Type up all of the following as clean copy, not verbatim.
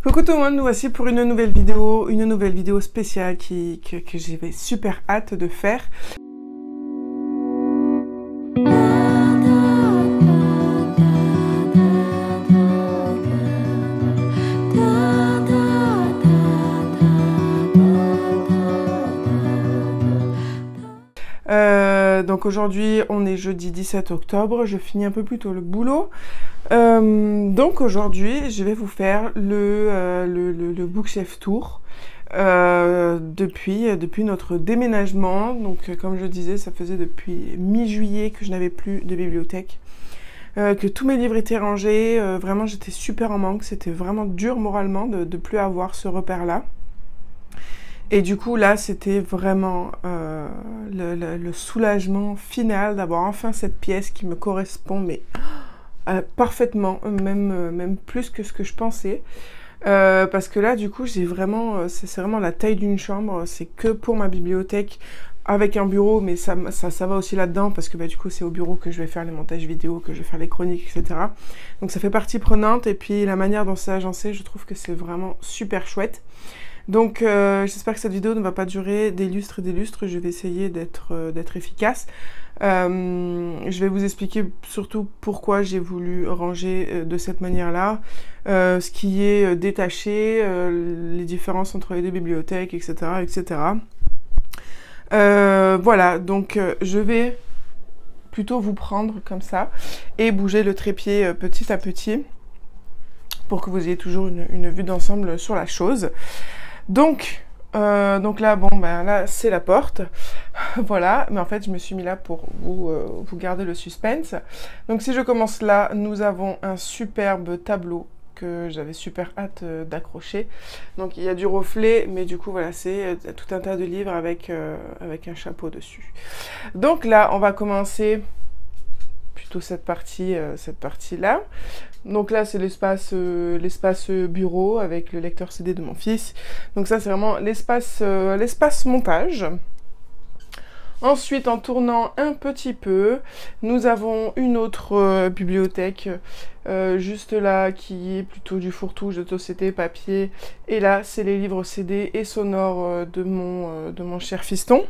Coucou tout le monde, nous voici pour une nouvelle vidéo spéciale que j'avais super hâte de faire. Donc aujourd'hui, on est jeudi 17 octobre, je finis un peu plus tôt le boulot. Donc aujourd'hui, je vais vous faire le Bookshelf Tour depuis notre déménagement. Donc comme je disais, ça faisait depuis mi-juillet que je n'avais plus de bibliothèque, que tous mes livres étaient rangés. Vraiment, j'étais super en manque, c'était vraiment dur moralement de ne plus avoir ce repère-là. Et du coup, là, c'était vraiment le soulagement final d'avoir enfin cette pièce qui me correspond, mais parfaitement, même plus que ce que je pensais. Parce que là, du coup, j'ai vraiment, c'est vraiment la taille d'une chambre. C'est que pour ma bibliothèque, avec un bureau, mais ça va aussi là-dedans, parce que du coup, c'est au bureau que je vais faire les montages vidéo, que je vais faire les chroniques, etc. Donc ça fait partie prenante, et puis la manière dont c'est agencé, je trouve que c'est vraiment super chouette. Donc j'espère que cette vidéo ne va pas durer des lustres et des lustres, je vais essayer d'être efficace. Je vais vous expliquer surtout pourquoi j'ai voulu ranger de cette manière-là, ce qui est détaché, les différences entre les deux bibliothèques, etc. etc. Voilà, donc je vais plutôt vous prendre comme ça et bouger le trépied petit à petit pour que vous ayez toujours une vue d'ensemble sur la chose. Donc là, bon, là, c'est la porte. Voilà, mais en fait, je me suis mis là pour vous garder le suspense. Donc, si je commence là, nous avons un superbe tableau que j'avais super hâte d'accrocher. Donc, il y a du reflet, mais du coup, voilà, c'est tout un tas de livres avec un chapeau dessus. Donc là, on va commencer plutôt cette partie-là. Donc là, c'est l'espace bureau avec le lecteur CD de mon fils. Donc ça, c'est vraiment l'espace montage. Ensuite, en tournant un petit peu, nous avons une autre bibliothèque juste là qui est plutôt du fourre-tout, de société, papier. Et là, c'est les livres CD et sonores de mon cher fiston.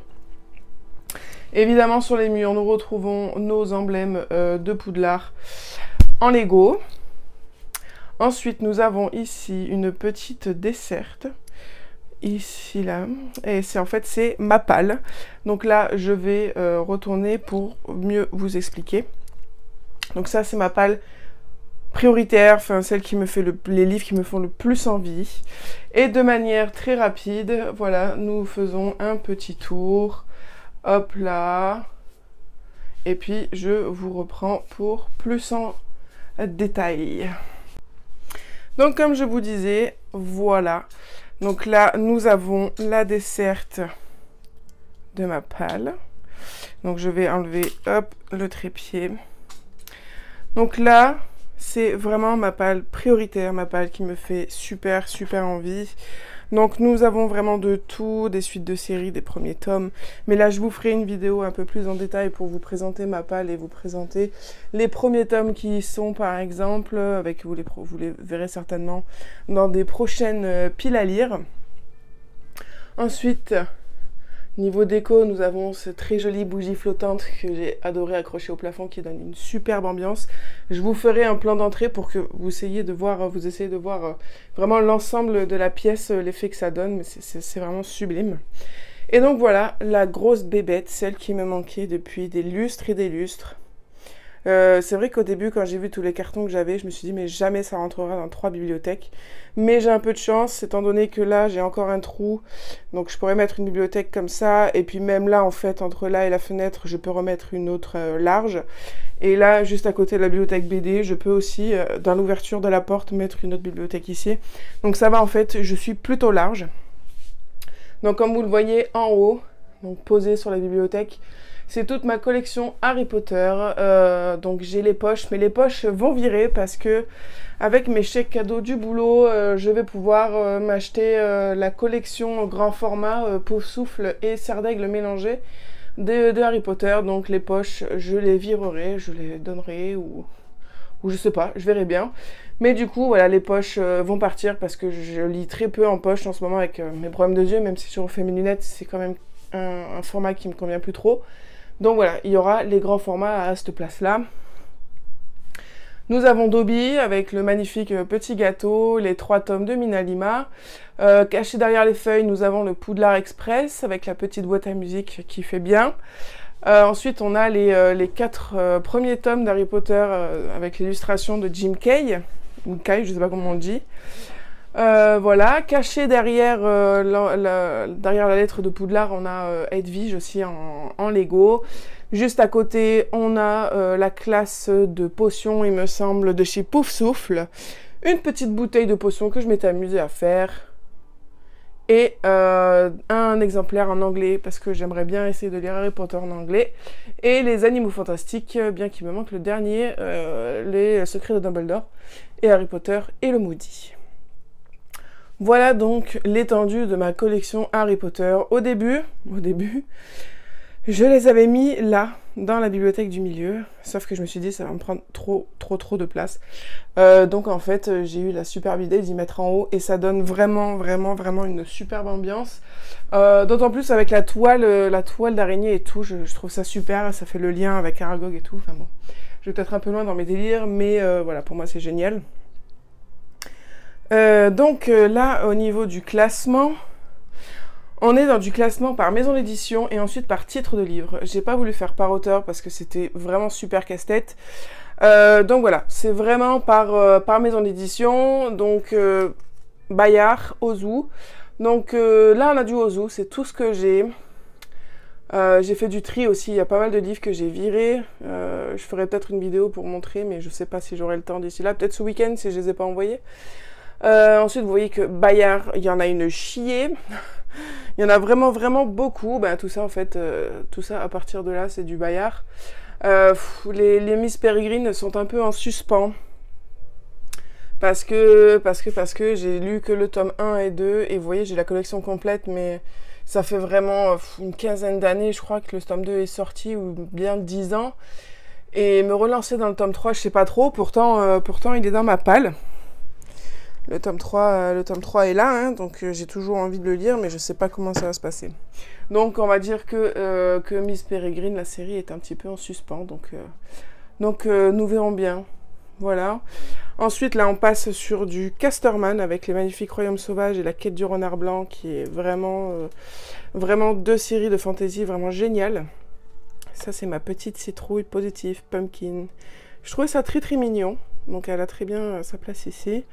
Évidemment, sur les murs, nous retrouvons nos emblèmes de Poudlard en Lego. Ensuite, nous avons ici une petite desserte, ici, là, et c'est ma palle. Donc là, je vais retourner pour mieux vous expliquer. Donc ça, c'est ma palle prioritaire, enfin celle qui me fait les livres qui me font le plus envie. Et de manière très rapide, voilà, nous faisons un petit tour. Hop là. Et puis, je vous reprends pour plus en détail. Donc, comme je vous disais, voilà. Donc là, nous avons la desserte de ma palle. Donc, je vais enlever, hop, le trépied. Donc là, c'est vraiment ma palle prioritaire, ma palle qui me fait super, super envie. Donc nous avons vraiment de tout, des suites de séries, des premiers tomes. Mais là, je vous ferai une vidéo un peu plus en détail pour vous présenter ma palle et vous présenter les premiers tomes qui sont, par exemple, vous les verrez certainement dans des prochaines piles à lire. Ensuite, niveau déco, nous avons ce très jolie bougie flottante que j'ai adoré accrocher au plafond qui donne une superbe ambiance. Je vous ferai un plan d'entrée pour que vous essayiez de voir vraiment l'ensemble de la pièce, l'effet que ça donne, mais c'est vraiment sublime. Et donc voilà, la grosse bébête, celle qui me manquait depuis des lustres et des lustres. C'est vrai qu'au début, quand j'ai vu tous les cartons que j'avais, je me suis dit mais jamais ça rentrera dans 3 bibliothèques. Mais j'ai un peu de chance, étant donné que là, j'ai encore un trou. Donc je pourrais mettre une bibliothèque comme ça. Et puis même là, en fait, entre là et la fenêtre, je peux remettre une autre large. Et là, juste à côté de la bibliothèque BD, je peux aussi, dans l'ouverture de la porte, mettre une autre bibliothèque ici. Donc ça va, en fait, je suis plutôt large. Donc comme vous le voyez en haut, donc posé sur la bibliothèque, c'est toute ma collection Harry Potter. Donc j'ai les poches, mais les poches vont virer parce que avec mes chèques cadeaux du boulot, je vais pouvoir m'acheter la collection grand format Poufsouffle et Serre d'Aigle mélangés de Harry Potter. Donc les poches, je les virerai, je les donnerai ou je sais pas, je verrai bien. Mais du coup, voilà, les poches vont partir parce que je lis très peu en poche en ce moment avec mes problèmes de yeux, même si je refais mes lunettes, c'est quand même un format qui me convient plus trop. Donc voilà, il y aura les grands formats à cette place-là. Nous avons Dobby avec le magnifique petit gâteau, les 3 tomes de Minalima. Caché derrière les feuilles, nous avons le Poudlard Express avec la petite boîte à musique qui fait bien. Ensuite, on a les 4 premiers tomes d'Harry Potter avec l'illustration de Jim Kay, ou Kay, je ne sais pas comment on le dit. Voilà, caché derrière, derrière la lettre de Poudlard, on a Edwige aussi en Lego. Juste à côté, on a la classe de potions, il me semble, de chez Pouf Souffle. Une petite bouteille de potions que je m'étais amusée à faire. Et un exemplaire en anglais, parce que j'aimerais bien essayer de lire Harry Potter en anglais. Et les Animaux Fantastiques, bien qu'il me manque le dernier, les Secrets de Dumbledore, et Harry Potter et le Maudit. Voilà donc l'étendue de ma collection Harry Potter. Au début, je les avais mis là, dans la bibliothèque du milieu, sauf que je me suis dit ça va me prendre trop de place. Donc en fait, j'ai eu la superbe idée d'y mettre en haut et ça donne vraiment une superbe ambiance. D'autant plus avec la toile d'araignée et tout, je trouve ça super, ça fait le lien avec Aragog et tout. Enfin bon, je vais peut-être un peu loin dans mes délires, mais voilà, pour moi c'est génial. Donc là, au niveau du classement, on est dans du classement par maison d'édition et ensuite par titre de livre. J'ai pas voulu faire par auteur parce que c'était vraiment super casse-tête. Donc voilà, c'est vraiment par maison d'édition. Donc Bayard, Ozu. Donc là, on a du Ozu, c'est tout ce que j'ai. J'ai fait du tri aussi, il y a pas mal de livres que j'ai virés. Je ferai peut-être une vidéo pour montrer, mais je sais pas si j'aurai le temps d'ici là. Peut-être ce week-end si je les ai pas envoyés. Ensuite, vous voyez que Bayard, il y en a une chier. Il y en a vraiment beaucoup. Ben, tout ça, en fait, tout ça, à partir de là, c'est du Bayard. Les Miss Peregrine sont un peu en suspens. Parce que j'ai lu que le tome 1 et 2. Et vous voyez, j'ai la collection complète, mais ça fait vraiment une quinzaine d'années, je crois, que le tome 2 est sorti, ou bien 10 ans. Et me relancer dans le tome 3, je sais pas trop. Pourtant, il est dans ma palle. Le tome 3 est là, hein, donc j'ai toujours envie de le lire, mais je sais pas comment ça va se passer. Donc on va dire que Miss Peregrine, la série, est un petit peu en suspens, donc nous verrons bien. Voilà. Ensuite, là, on passe sur du Casterman avec les magnifiques Royaumes Sauvages et la Quête du Renard Blanc, qui est vraiment 2 séries de fantasy vraiment géniales. Ça, c'est ma petite citrouille positive, Pumpkin. Je trouvais ça très mignon, donc elle a très bien sa place ici.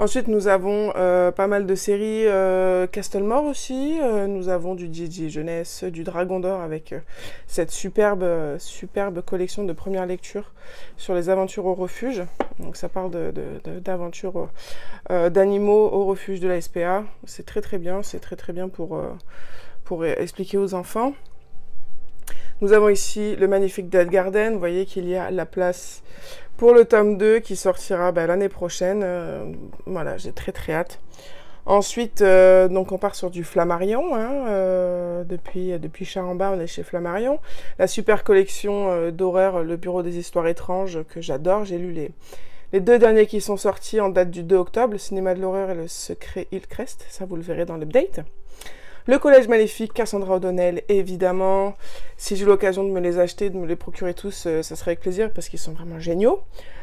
Ensuite, nous avons pas mal de séries Castlemore aussi. Nous avons du DJ Jeunesse, du Dragon d'Or avec cette superbe collection de première lecture sur les aventures au refuge. Donc ça parle d'aventures d'animaux au refuge de la SPA. C'est très bien, c'est très bien pour expliquer aux enfants. Nous avons ici le magnifique Dead Garden. Vous voyez qu'il y a la place pour le tome 2 qui sortira l'année prochaine. Voilà, j'ai très hâte. Ensuite, donc on part sur du Flammarion. Hein, depuis Charambas, on est chez Flammarion. La super collection d'horreur, le Bureau des Histoires étranges, que j'adore. J'ai lu les 2 derniers qui sont sortis en date du 2 octobre, le Cinéma de l'horreur et le Secret Hillcrest. Ça, vous le verrez dans l'update. Le Collège Maléfique, Cassandra O'Donnell, évidemment. Si j'ai l'occasion de me les acheter, de me les procurer tous, ça serait avec plaisir parce qu'ils sont vraiment géniaux.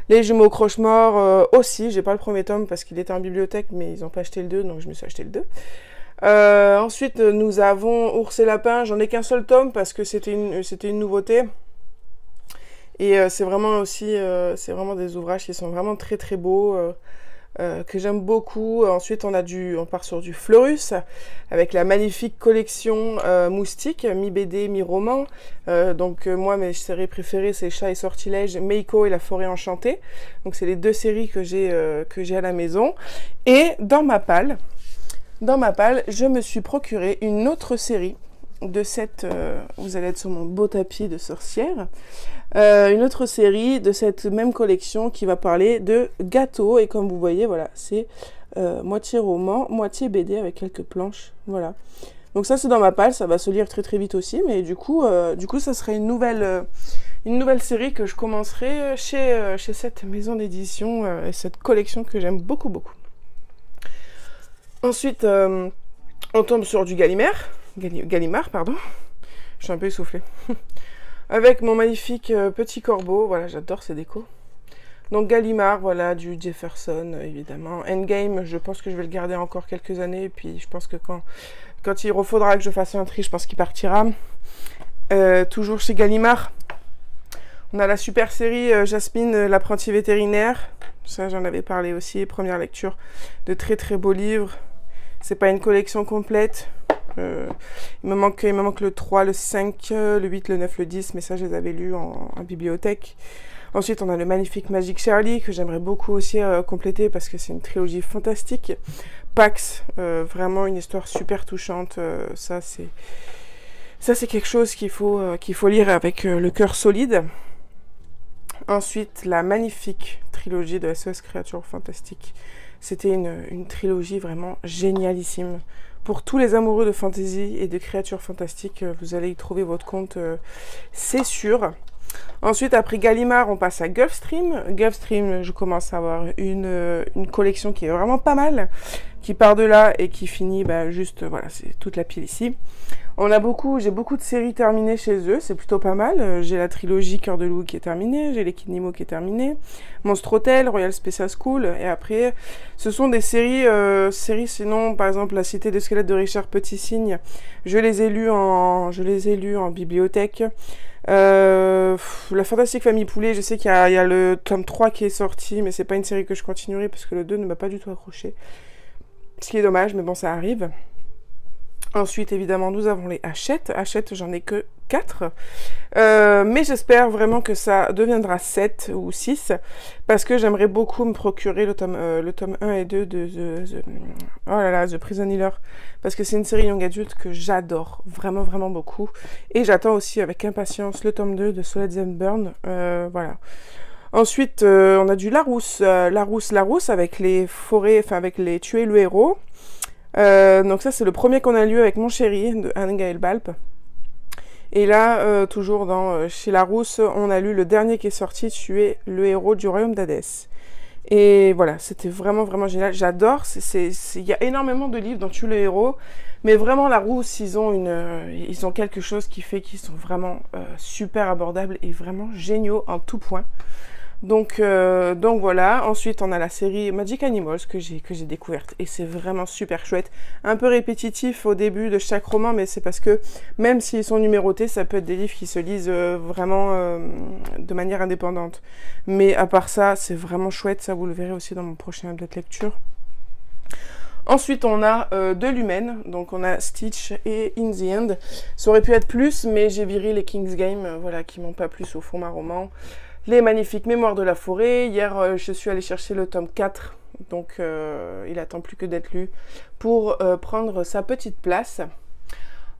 Les Jumeaux Croche-Mort aussi. J'ai pas le premier tome parce qu'il était en bibliothèque, mais ils n'ont pas acheté le 2, donc je me suis acheté le 2. Ensuite, nous avons Ours et Lapin. J'en ai qu'un seul tome parce que c'était une nouveauté. Et c'est vraiment des ouvrages qui sont vraiment très beaux. Que j'aime beaucoup. Ensuite, on part sur du Fleurus, avec la magnifique collection Moustique, mi-BD, mi-roman. Moi, mes séries préférées, c'est Chat et Sortilèges, Meiko et La Forêt Enchantée. Donc, c'est les 2 séries que j'ai à la maison. Et dans ma palle, je me suis procuré une autre série de cette... vous allez être sur mon beau tapis de sorcière. Une autre série de cette même collection qui va parler de gâteaux. Et comme vous voyez, voilà, c'est moitié roman, moitié BD avec quelques planches. Voilà. Donc ça, c'est dans ma palle. Ça va se lire très vite aussi. Mais du coup ça serait une nouvelle une nouvelle série que je commencerai chez cette maison d'édition et cette collection que j'aime beaucoup, beaucoup. Ensuite, on tombe sur du Gallimard, pardon. Je suis un peu essoufflée. Avec mon magnifique petit corbeau, voilà, j'adore ces décos. Donc Gallimard, voilà, du Jefferson, évidemment. Endgame, je pense que je vais le garder encore quelques années, et puis je pense que quand il faudra que je fasse un tri, je pense qu'il partira. Toujours chez Gallimard, on a la super série Jasmine, l'apprenti vétérinaire. Ça, j'en avais parlé aussi, première lecture de très très beaux livres. C'est pas une collection complète. Il me manque le 3, le 5, le 8, le 9, le 10, mais ça, je les avais lus en bibliothèque. Ensuite, on a le magnifique Magic Charlie, que j'aimerais beaucoup aussi compléter, parce que c'est une trilogie fantastique. Pax, vraiment une histoire super touchante. Ça, c'est quelque chose qu'il faut lire avec le cœur solide. Ensuite, la magnifique trilogie de SOS Créatures Fantastiques. C'était une trilogie vraiment génialissime. Pour tous les amoureux de fantasy et de créatures fantastiques, vous allez y trouver votre compte, c'est sûr. Ensuite, après Gallimard, on passe à Gulfstream. Gulfstream, je commence à avoir une collection qui est vraiment pas mal, qui part de là et qui finit juste, voilà, c'est toute la pile ici. J'ai beaucoup de séries terminées chez eux, c'est plutôt pas mal. J'ai la trilogie Cœur de Loup qui est terminée, j'ai les Kid Nemo qui est terminée, Monstre Hotel, Royal Special School, et après, ce sont des séries sinon, par exemple, La Cité des squelettes de Richard Petit-Cygne, je les ai lus en bibliothèque. La Fantastique Famille Poulet, je sais qu'il y a le tome 3 qui est sorti, mais c'est pas une série que je continuerai parce que le 2 ne m'a pas du tout accroché. Ce qui est dommage, mais bon, ça arrive. Ensuite, évidemment, nous avons les Hachette. Hachette, j'en ai que 4. Mais j'espère vraiment que ça deviendra 7 ou 6. Parce que j'aimerais beaucoup me procurer le tome 1 et 2 de The Prison Healer. Parce que c'est une série young adulte que j'adore. Vraiment, vraiment beaucoup. Et j'attends aussi avec impatience le tome 2 de Solid and Burn. Voilà. Ensuite, on a du Larousse. Larousse avec les forêts, enfin avec les Tuer le héros. Donc ça, c'est le premier qu'on a lu avec mon chéri, de Anne-Gaëlle Balp. Et là, toujours chez Larousse, on a lu le dernier qui est sorti, Tuer le héros du royaume d'Hadès. Et voilà, c'était vraiment, vraiment génial. J'adore, il y a énormément de livres dans Tuer le héros, mais vraiment Larousse, ils ont quelque chose qui fait qu'ils sont vraiment super abordables et vraiment géniaux en tout point. Donc voilà, ensuite on a la série Magic Animals que j'ai découverte et c'est vraiment super chouette. Un peu répétitif au début de chaque roman, mais c'est parce que même s'ils sont numérotés, ça peut être des livres qui se lisent vraiment de manière indépendante. Mais à part ça, c'est vraiment chouette, ça vous le verrez aussi dans mon prochain update lecture. Ensuite, on a de l'humaine, donc on a Stitch et In the End. Ça aurait pu être plus, mais j'ai viré les King's Game, voilà, qui m'ont pas plu au format roman. Les magnifiques Mémoires de la forêt. Hier, je suis allée chercher le tome 4, donc il attend plus que d'être lu pour prendre sa petite place.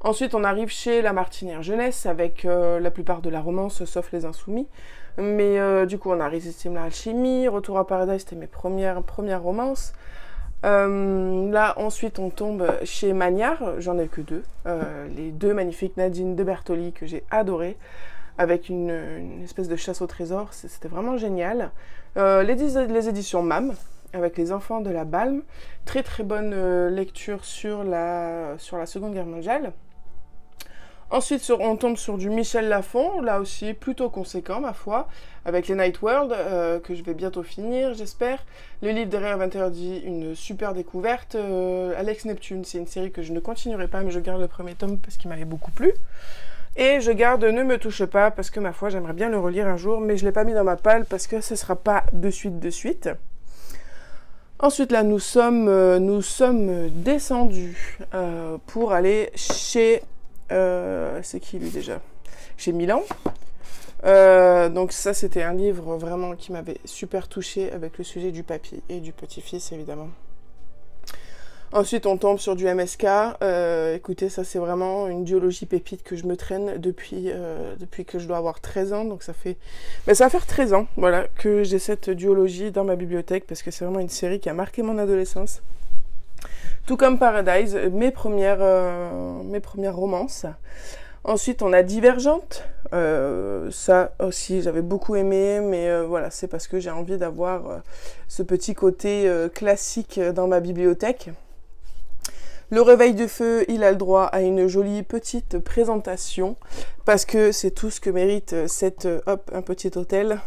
Ensuite, on arrive chez La Martinière Jeunesse avec la plupart de la romance, sauf Les Insoumis. Mais du coup, on a Irrésistible Alchimie, Retour à Paradise, c'était mes premières romances. Là, ensuite, on tombe chez Magnard, j'en ai que 2. Les 2 magnifiques Nadine de Bertoli que j'ai adorées, avec une espèce de chasse au trésor, c'était vraiment génial. Les éditions MAM, avec Les Enfants de la Balme, très très bonne lecture sur la Seconde Guerre mondiale. Ensuite, on tombe sur du Michel Lafon, là aussi plutôt conséquent ma foi, avec les Night World, que je vais bientôt finir, j'espère. Le livre des rêves interdits, une super découverte. Alex Neptune, c'est une série que je ne continuerai pas, mais je garde le premier tome parce qu'il m'avait beaucoup plu. Et je garde Ne me touche pas, parce que ma foi, j'aimerais bien le relire un jour, mais je ne l'ai pas mis dans ma palle parce que ce ne sera pas de suite. Ensuite, là, nous sommes descendus pour aller chez... c'est qui lui déjà? Chez Milan. Donc ça, c'était un livre vraiment qui m'avait super touchée avec le sujet du papy et du petit-fils, évidemment. Ensuite, on tombe sur du MSK. Écoutez, ça, c'est vraiment une duologie pépite que je me traîne depuis que je dois avoir 13 ans. Donc ça va faire 13 ans, voilà, que j'ai cette duologie dans ma bibliothèque parce que c'est vraiment une série qui a marqué mon adolescence. Tout comme Paradise, mes premières romances. Ensuite, on a Divergente. Ça aussi, j'avais beaucoup aimé, mais voilà, c'est parce que j'ai envie d'avoir ce petit côté classique dans ma bibliothèque. Le Réveil du Feu, il a le droit à une jolie petite présentation, parce que c'est tout ce que mérite cette... hop, un petit hôtel.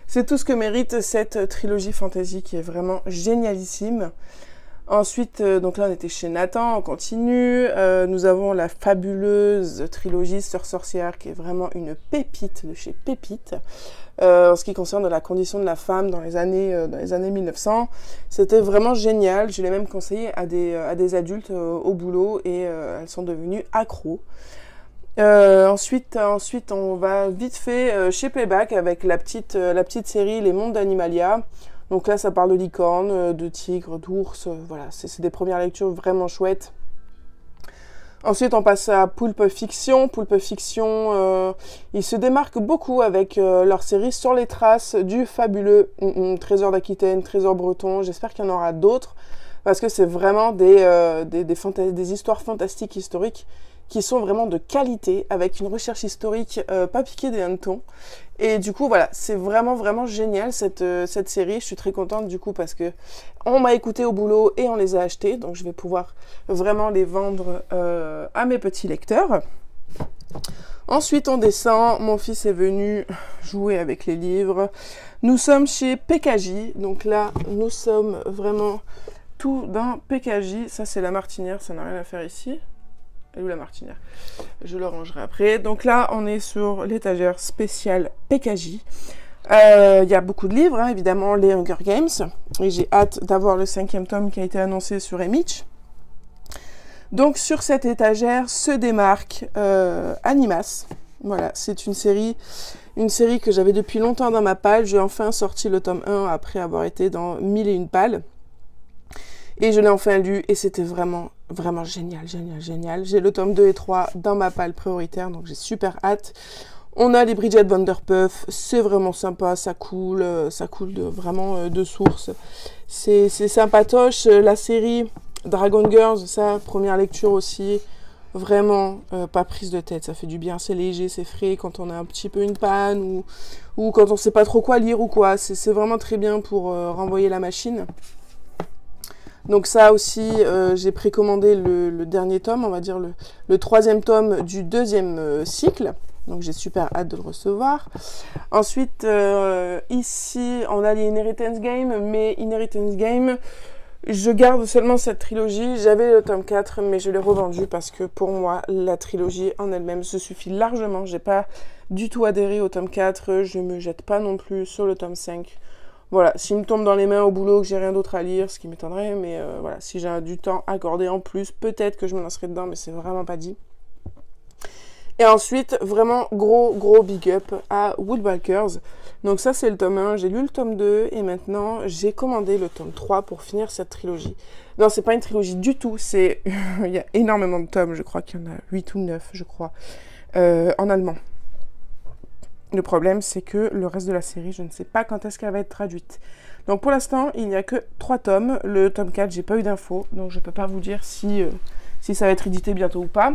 C'est tout ce que mérite cette trilogie fantasy qui est vraiment génialissime. Ensuite, donc là on était chez Nathan, on continue. Nous avons la fabuleuse trilogie Sœur sorcière qui est vraiment une pépite de chez Pépite. En ce qui concerne la condition de la femme dans les années 1900, c'était vraiment génial. Je l'ai même conseillé à des adultes au boulot et elles sont devenues accros. Ensuite, on va vite fait chez Playback avec la petite série Les Mondes d'Animalia. Donc là, ça parle de licornes, de tigres, d'ours, voilà, c'est des premières lectures vraiment chouettes. Ensuite, on passe à Pulp Fiction. Pulp Fiction, ils se démarquent beaucoup avec leur série Sur les traces du fabuleux Trésor d'Aquitaine, Trésor breton. J'espère qu'il y en aura d'autres, parce que c'est vraiment des histoires fantastiques historiques qui sont vraiment de qualité, avec une recherche historique pas piquée des hannetons. Et du coup, voilà, c'est vraiment, vraiment génial cette série. Je suis très contente du coup parce que on m'a écouté au boulot et on les a achetés. Donc, je vais pouvoir vraiment les vendre à mes petits lecteurs. Ensuite, on descend. Mon fils est venu jouer avec les livres. Nous sommes chez PKJ. Donc là, nous sommes vraiment tout dans PKJ. Ça, c'est la martinière. Ça n'a rien à faire ici. Elle est où la martinière? Je le rangerai après. Donc là, on est sur l'étagère spéciale PKJ. Il y a beaucoup de livres, hein, évidemment, les Hunger Games. Et j'ai hâte d'avoir le 5e tome qui a été annoncé sur Image. Donc sur cette étagère se démarque Animas. Voilà, c'est une série que j'avais depuis longtemps dans ma palle. J'ai enfin sorti le tome 1 après avoir été dans 1001 palles. Et je l'ai enfin lu et c'était vraiment, vraiment génial, génial, génial. J'ai le tome 2 et 3 dans ma palle prioritaire, donc j'ai super hâte. On a les Bridget Vanderpuff, c'est vraiment sympa, ça coule vraiment de source. C'est sympatoche. La série Dragon Girls, ça, première lecture aussi, vraiment pas prise de tête, ça fait du bien, c'est léger, c'est frais quand on a un petit peu une panne ou quand on sait pas trop quoi lire ou quoi. C'est vraiment très bien pour renvoyer la machine. Donc ça aussi, j'ai précommandé le dernier tome, on va dire le 3e tome du 2e cycle. Donc j'ai super hâte de le recevoir. Ensuite, ici, on a les Inheritance Game, mais Inheritance Game, je garde seulement cette trilogie. J'avais le tome 4, mais je l'ai revendu parce que pour moi, la trilogie en elle-même se suffit largement. J'ai pas du tout adhéré au tome 4, je me jette pas non plus sur le tome 5. Voilà, s'il me tombe dans les mains au boulot, que j'ai rien d'autre à lire, ce qui m'étonnerait, mais voilà, si j'ai du temps accordé en plus, peut-être que je me lancerai dedans, mais c'est vraiment pas dit. Et ensuite, vraiment gros big up à Woodwalkers. Donc ça, c'est le tome 1, j'ai lu le tome 2, et maintenant, j'ai commandé le tome 3 pour finir cette trilogie. Non, c'est pas une trilogie du tout, c'est... il y a énormément de tomes, je crois qu'il y en a 8 ou 9, je crois, en allemand. Le problème, c'est que le reste de la série, je ne sais pas quand est-ce qu'elle va être traduite. Donc pour l'instant, il n'y a que 3 tomes. Le tome 4, j'ai pas eu d'infos, donc je peux pas vous dire si ça va être édité bientôt ou pas.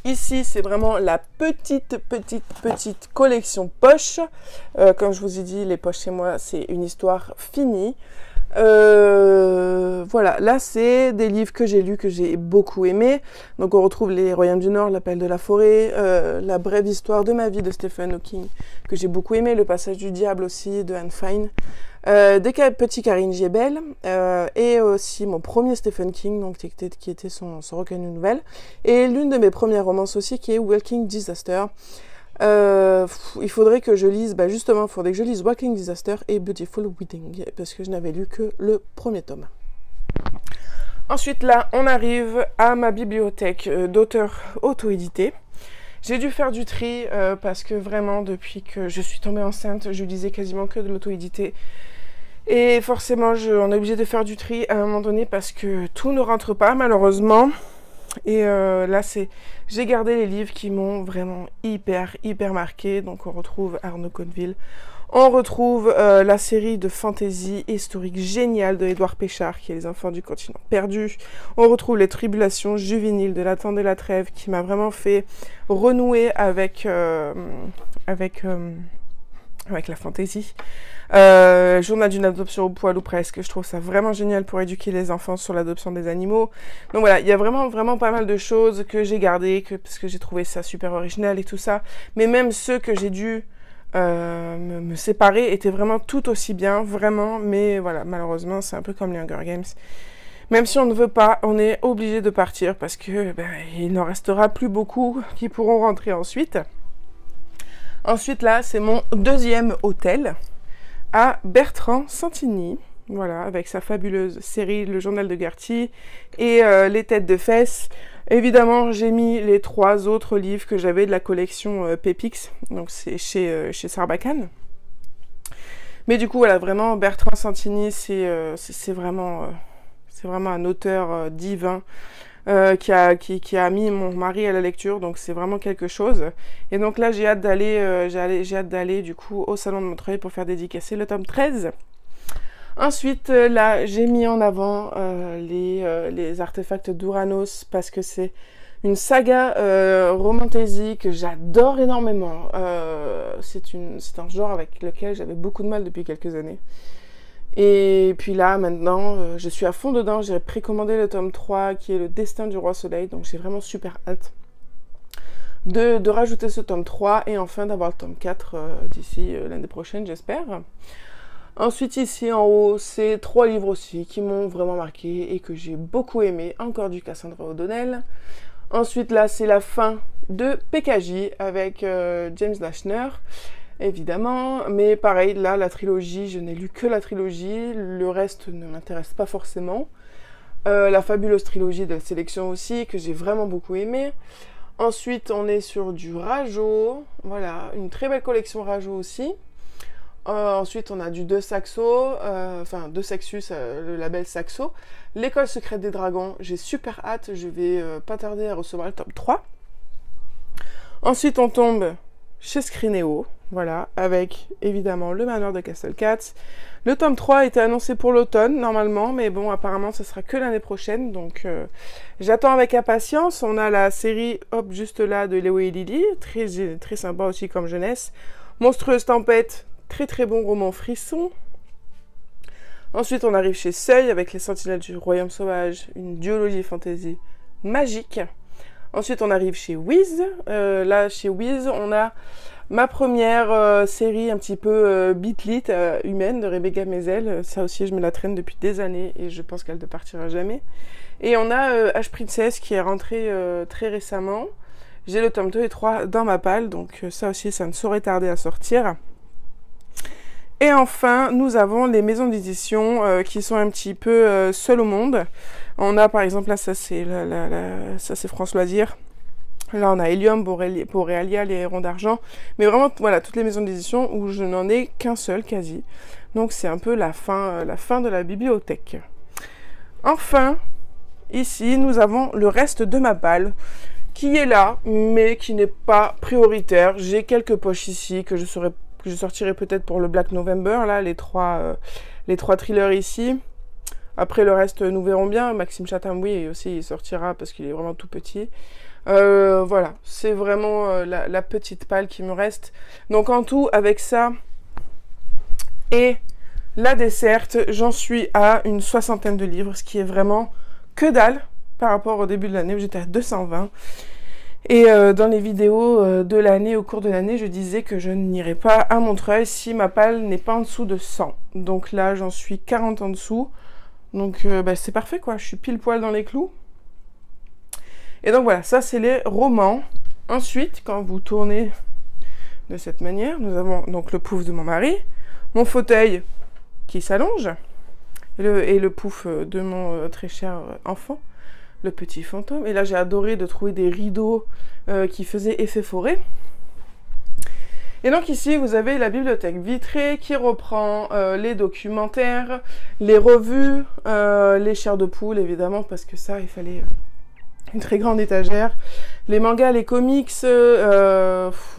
Ici, c'est vraiment la petite collection poche. Comme je vous ai dit, les poches chez moi, c'est une histoire finie. Voilà, là c'est des livres que j'ai lus, que j'ai beaucoup aimés. Donc on retrouve Les Royaumes du Nord, L'Appel de la Forêt, La brève histoire de ma vie de Stephen Hawking, que j'ai beaucoup aimé, Le Passage du Diable aussi de Anne Fine, des petits Karine Giebel, et aussi mon premier Stephen King, donc qui était son recueil de nouvelles, et l'une de mes premières romances aussi qui est Walking Disaster. Il faudrait que je lise, justement, il faudrait que je lise Walking Disaster et Beautiful Wedding, parce que je n'avais lu que le premier tome. Ensuite, là, on arrive à ma bibliothèque d'auteurs auto-édités. J'ai dû faire du tri, parce que vraiment, depuis que je suis tombée enceinte, je lisais quasiment que de l'auto-édité. Et forcément, on est obligé de faire du tri à un moment donné, parce que tout ne rentre pas, malheureusement. Et là, j'ai gardé les livres qui m'ont vraiment hyper marqué. Donc on retrouve Arnaud Conneville, On retrouve la série de fantasy historique géniale de Édouard Péchard, qui est Les Enfants du continent perdu. On retrouve Les Tribulations juvéniles de L'attente et la trêve, qui m'a vraiment fait renouer avec la fantasy. Journal d'une adoption au poil ou presque, je trouve ça vraiment génial pour éduquer les enfants sur l'adoption des animaux. Donc voilà, il y a vraiment pas mal de choses que j'ai gardées, parce que j'ai trouvé ça super original et tout ça. Mais même ceux que j'ai dû me séparer étaient vraiment tout aussi bien, vraiment. Mais voilà, malheureusement, c'est un peu comme les Hunger Games. Même si on ne veut pas, on est obligé de partir parce que il n'en restera plus beaucoup qui pourront rentrer ensuite. Ensuite, là, c'est mon deuxième hôtel à Bertrand Santini, voilà, avec sa fabuleuse série Le Journal de Gertie et Les Têtes de Fesses. Évidemment, j'ai mis les 3 autres livres que j'avais de la collection Pépix, donc c'est chez Sarbacane. Mais du coup, voilà, vraiment, Bertrand Santini, c'est vraiment un auteur divin. Qui a mis mon mari à la lecture, donc c'est vraiment quelque chose. Et donc là, j'ai hâte d'aller du coup au Salon de Montreuil pour faire dédicacer le tome 13. Ensuite, là, j'ai mis en avant les artefacts d'Uranos parce que c'est une saga romantasy que j'adore énormément. C'est un genre avec lequel j'avais beaucoup de mal depuis quelques années. Et puis là, maintenant, je suis à fond dedans. J'ai précommandé le tome 3 qui est Le Destin du Roi Soleil. Donc j'ai vraiment super hâte de rajouter ce tome 3 et enfin d'avoir le tome 4 d'ici l'année prochaine, j'espère. Ensuite, ici en haut, c'est 3 livres aussi qui m'ont vraiment marqué et que j'ai beaucoup aimé. Encore du Cassandra O'Donnell. Ensuite, là, c'est la fin de PKJ avec James Dashner. Évidemment, mais pareil, là, la trilogie, je n'ai lu que la trilogie, le reste ne m'intéresse pas forcément. La fabuleuse trilogie de la sélection aussi, que j'ai vraiment beaucoup aimé. Ensuite, on est sur du Rajo, voilà, une très belle collection Rajo aussi. Ensuite, on a du De Saxo, De Saxus, le label Saxo. L'école secrète des dragons, j'ai super hâte, je vais pas tarder à recevoir le tome 3. Ensuite, on tombe chez Scrinéo, voilà, avec évidemment Le Manoir de Castelcats. Le tome 3 était annoncé pour l'automne, normalement, mais bon, apparemment, ce sera que l'année prochaine, donc j'attends avec impatience. On a la série, hop, juste là, de Léo et Lily, très sympa aussi comme jeunesse. Monstrueuse Tempête, très bon roman frisson. Ensuite, on arrive chez Seuil, avec Les Sentinelles du Royaume Sauvage, une duologie fantasy magique. Ensuite, on arrive chez Wiz. Là, chez Wiz, on a ma première série un petit peu bitlit humaine de Rebecca Mezel. Ça aussi, je me la traîne depuis des années et je pense qu'elle ne partira jamais. Et on a H-Princess qui est rentrée très récemment. J'ai le tome 2 et 3 dans ma palle, donc ça aussi, ça ne saurait tarder à sortir. Et enfin, nous avons les maisons d'édition qui sont un petit peu seules au monde. On a par exemple, là, ça c'est France Loisirs. Là, on a Helium, Borealia, Les Hérons d'Argent. Mais vraiment, voilà, toutes les maisons d'édition où je n'en ai qu'un seul, quasi. Donc, c'est un peu la fin de la bibliothèque. Enfin, ici, nous avons le reste de ma palle qui est là, mais qui n'est pas prioritaire. J'ai quelques poches ici que je sortirai peut-être pour le Black November, là, les trois thrillers ici. Après, le reste, nous verrons bien. Maxime Chatham, oui, et aussi, il sortira parce qu'il est vraiment tout petit. Voilà, c'est vraiment la petite palle qui me reste. Donc, en tout, avec ça et la desserte, j'en suis à une 60aine de livres, ce qui est vraiment que dalle par rapport au début de l'année où j'étais à 220. Et dans les vidéos de l'année, au cours de l'année, je disais que je n'irais pas à Montreuil si ma palle n'est pas en dessous de 100. Donc là, j'en suis 40 en dessous. Donc c'est parfait quoi, je suis pile poil dans les clous. Et donc voilà, ça c'est les romans. Ensuite, quand vous tournez de cette manière, nous avons donc le pouf de mon mari, mon fauteuil qui s'allonge, et le pouf de mon très cher enfant, le petit fantôme. Et là j'ai adoré de trouver des rideaux qui faisaient effet forêt. Et donc ici, vous avez la bibliothèque vitrée qui reprend les documentaires, les revues, les chairs de poule, évidemment, parce que ça, il fallait une très grande étagère. Les mangas, les comics,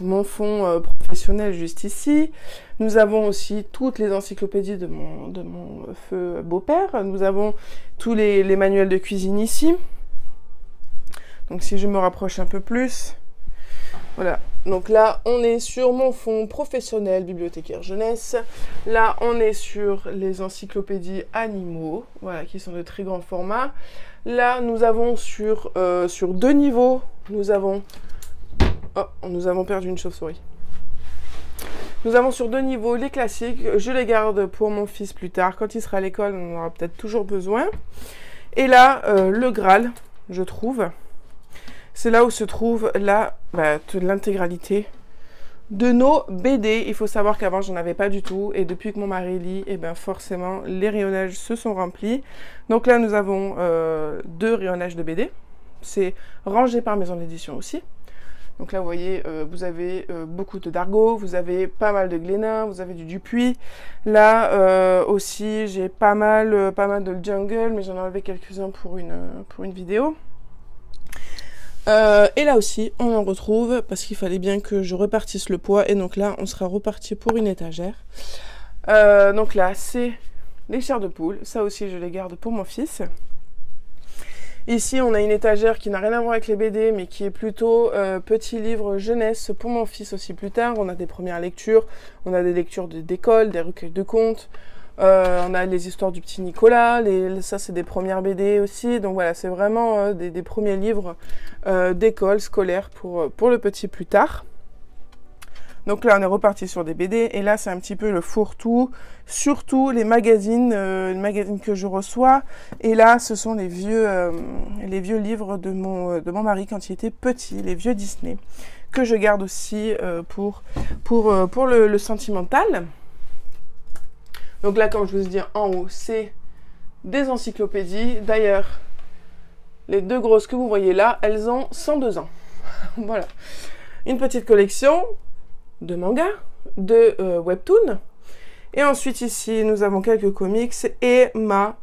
mon fond professionnel juste ici. Nous avons aussi toutes les encyclopédies de mon feu beau-père. Nous avons tous les manuels de cuisine ici. Donc si je me rapproche un peu plus, voilà. Donc là, on est sur mon fond professionnel, bibliothécaire jeunesse. Là, on est sur les encyclopédies animaux, voilà, qui sont de très grand format. Là, nous avons sur 2 niveaux, nous avons perdu une chauve-souris. Nous avons sur 2 niveaux les classiques. Je les garde pour mon fils plus tard. Quand il sera à l'école, on en aura peut-être toujours besoin. Et là, le Graal, je trouve. C'est là où se trouve l'intégralité de nos BD. Il faut savoir qu'avant, j'en avais pas du tout. Et depuis que mon mari lit, et bien forcément, les rayonnages se sont remplis. Donc là, nous avons 2 rayonnages de BD. C'est rangé par maison d'édition aussi. Donc là, vous voyez, vous avez beaucoup de Dargaud, vous avez pas mal de Glénat, vous avez du Dupuis. Là aussi, j'ai pas mal de Jungle, mais j'en ai enlevé quelques-uns pour une vidéo. Et là aussi, on en retrouve, parce qu'il fallait bien que je repartisse le poids. Et donc là, on sera reparti pour une étagère. Donc là, c'est les chairs de poule. Ça aussi, je les garde pour mon fils. Ici, on a une étagère qui n'a rien à voir avec les BD, mais qui est plutôt petit livre jeunesse pour mon fils aussi plus tard. On a des premières lectures, on a des lectures d'école, des recueils de contes. On a les histoires du petit Nicolas, ça c'est des premières BD aussi. Donc voilà, c'est vraiment des premiers livres d'école scolaire pour le petit plus tard. Donc là, on est reparti sur des BD. Et là, c'est un petit peu le fourre-tout. Surtout les magazines que je reçois. Et là, ce sont les vieux livres de mon mari quand il était petit, les vieux Disney, que je garde aussi pour le sentimental. Donc là, comme je vous ai dit en haut, c'est des encyclopédies. D'ailleurs, les 2 grosses que vous voyez là, elles ont 102 ans. Voilà. Une petite collection de mangas, de webtoons. Et ensuite ici, nous avons quelques comics et ma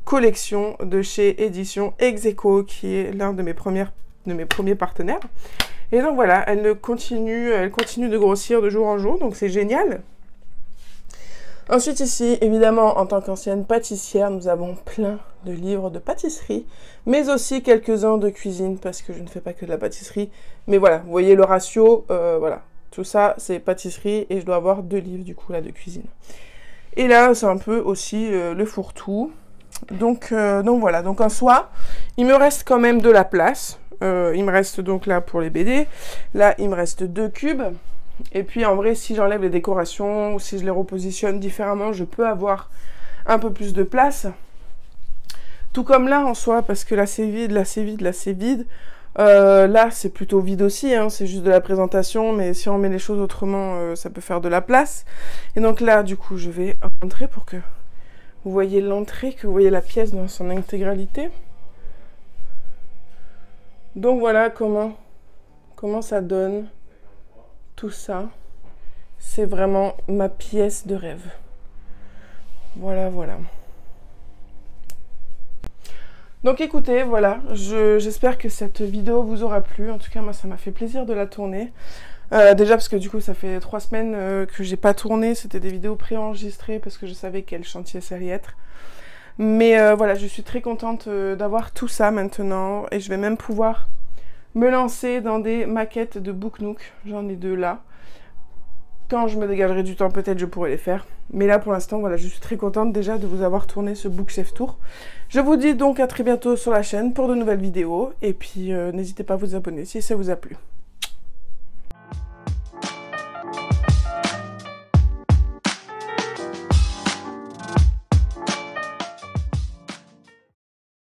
collection de chez Édition Execo, qui est l'un de mes premiers partenaires. Et donc voilà, elle continue de grossir de jour en jour, donc c'est génial. Ensuite ici, évidemment, en tant qu'ancienne pâtissière, nous avons plein de livres de pâtisserie, mais aussi quelques-uns de cuisine, parce que je ne fais pas que de la pâtisserie. Mais voilà, vous voyez le ratio, voilà. Tout ça, c'est pâtisserie, et je dois avoir 2 livres, du coup, là, de cuisine. Et là, c'est un peu aussi le fourre-tout. Donc voilà, donc en soi, il me reste quand même de la place. Il me reste donc là pour les BD. Là, il me reste 2 cubes. Et puis en vrai, si j'enlève les décorations ou si je les repositionne différemment, je peux avoir un peu plus de place. Tout comme là en soi, parce que là c'est vide, là c'est vide, là c'est vide. Là c'est plutôt vide aussi, hein, c'est juste de la présentation, mais si on met les choses autrement, ça peut faire de la place. Et donc là, du coup, je vais rentrer pour que vous voyez l'entrée, que vous voyez la pièce dans son intégralité. Donc voilà comment ça donne. Tout ça, c'est vraiment ma pièce de rêve. Voilà, voilà. Donc écoutez, voilà, j'espère que cette vidéo vous aura plu. En tout cas, moi, ça m'a fait plaisir de la tourner. Déjà parce que du coup, ça fait 3 semaines que j'ai pas tourné. C'était des vidéos préenregistrées parce que je savais quel chantier ça allait être. Mais voilà, je suis très contente d'avoir tout ça maintenant. Et je vais même pouvoir me lancer dans des maquettes de Book Nook. J'en ai 2 là. Quand je me dégagerai du temps, peut-être je pourrai les faire. Mais là, pour l'instant, voilà, je suis très contente déjà de vous avoir tourné ce Bookshelf Tour. Je vous dis donc à très bientôt sur la chaîne pour de nouvelles vidéos. Et puis, n'hésitez pas à vous abonner si ça vous a plu.